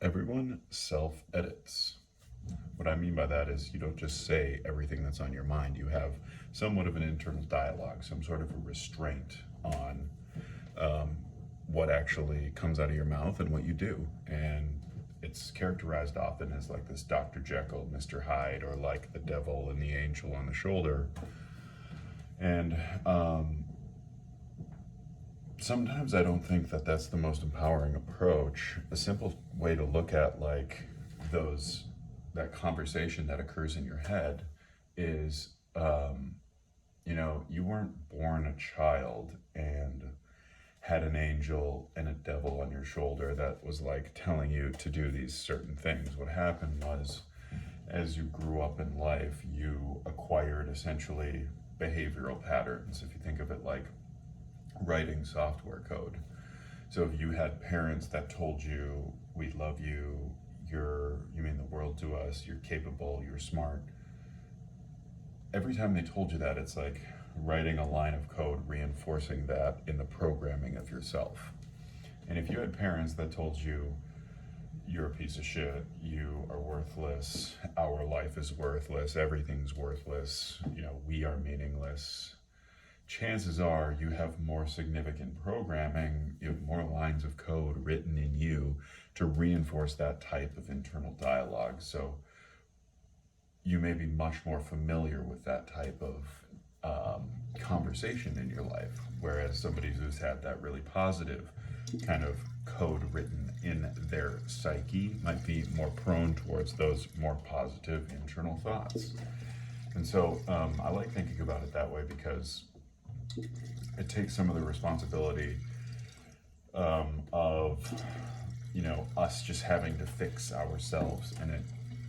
Everyone self-edits. What I mean by that is you don't just say everything that's on your mind. You have somewhat of an internal dialogue, some sort of a restraint on um, what actually comes out of your mouth and what you do. And it's characterized often as like this Dr. Jekyll, Mr. Hyde, or like the devil and the angel on the shoulder. And sometimes I don't think that that's the most empowering approach. A simple way to look at like those that conversation that occurs in your head is, you weren't born a child and had an angel and a devil on your shoulder that was like telling you to do these certain things. What happened was, as you grew up in life, you acquired essentially behavioral patterns. If you think of it like writing software code. So if you had parents that told you, we love you, you mean the world to us, you're capable, you're smart. Every time they told you that, it's like writing a line of code reinforcing that in the programming of yourself. And if you had parents that told you, you're a piece of shit, you are worthless, our life is worthless, everything's worthless, we are meaningless, chances are you have more significant programming, you have more lines of code written in you to reinforce that type of internal dialogue. So you may be much more familiar with that type of conversation in your life, whereas somebody who's had that really positive kind of code written in their psyche might be more prone towards those more positive internal thoughts. And so I like thinking about it that way because it takes some of the responsibility of us just having to fix ourselves, and it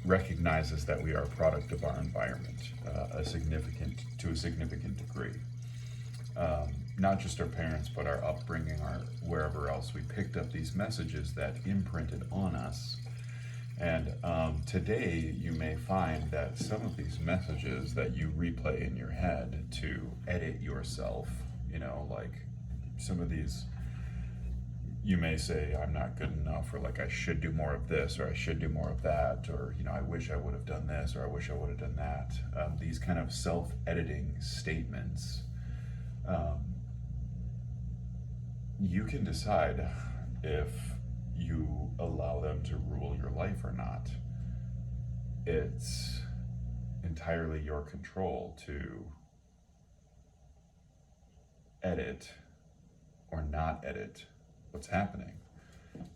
recognizes that we are a product of our environment, a significant degree. Not just our parents, but our upbringing, our wherever else we picked up these messages that imprinted on us. And today you may find that some of these messages that you replay in your head to edit yourself, like some of these, you may say, I'm not good enough, or like I should do more of this, or I should do more of that, or I wish I would have done this, or I wish I would have done that. These kind of self-editing statements, you can decide if you allow them to rule your life or not. It's entirely your control to edit or not edit what's happening.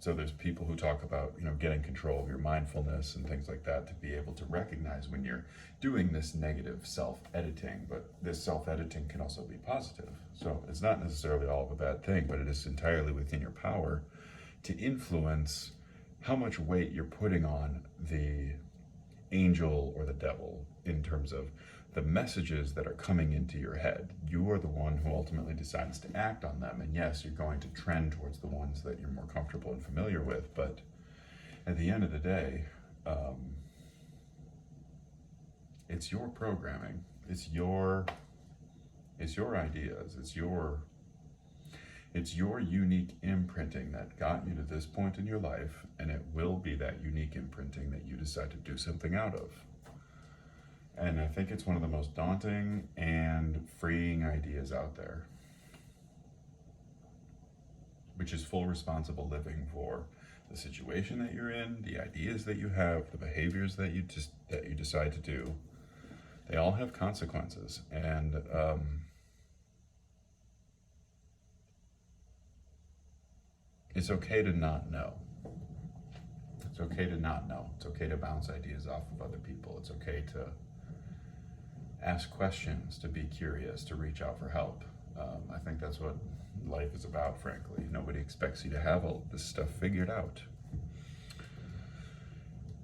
So there's people who talk about, getting control of your mindfulness and things like that to be able to recognize when you're doing this negative self-editing, but this self-editing can also be positive. So it's not necessarily all of a bad thing, but it is entirely within your power to influence how much weight you're putting on the angel or the devil in terms of the messages that are coming into your head. You are the one who ultimately decides to act on them. And yes, you're going to trend towards the ones that you're more comfortable and familiar with. But at the end of the day, it's your programming. It's your ideas. It's your unique imprinting that got you to this point in your life, and it will be that unique imprinting that you decide to do something out of. And I think it's one of the most daunting and freeing ideas out there, which is full responsible living for the situation that you're in, the ideas that you have, the behaviors that you decide to do. They all have consequences, and it's okay to not know. It's okay to not know. It's okay to bounce ideas off of other people. It's okay to ask questions, to be curious, to reach out for help. I think that's what life is about, frankly. Nobody expects you to have all of this stuff figured out.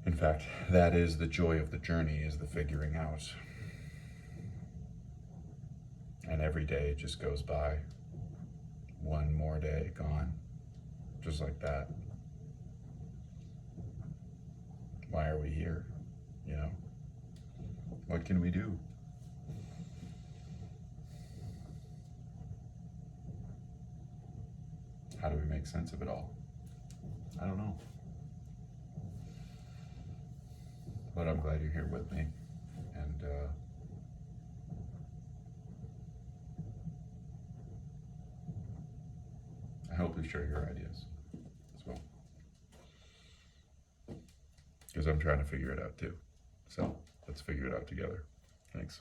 In fact, that is the joy of the journey, is the figuring out. And every day just goes by. One more day gone. Just like that. Why are we here? What can we do? How do we make sense of it all? I don't know. But I'm glad you're here with me, and I hope you share your ideas as well, because I'm trying to figure it out too. So let's figure it out together. Thanks.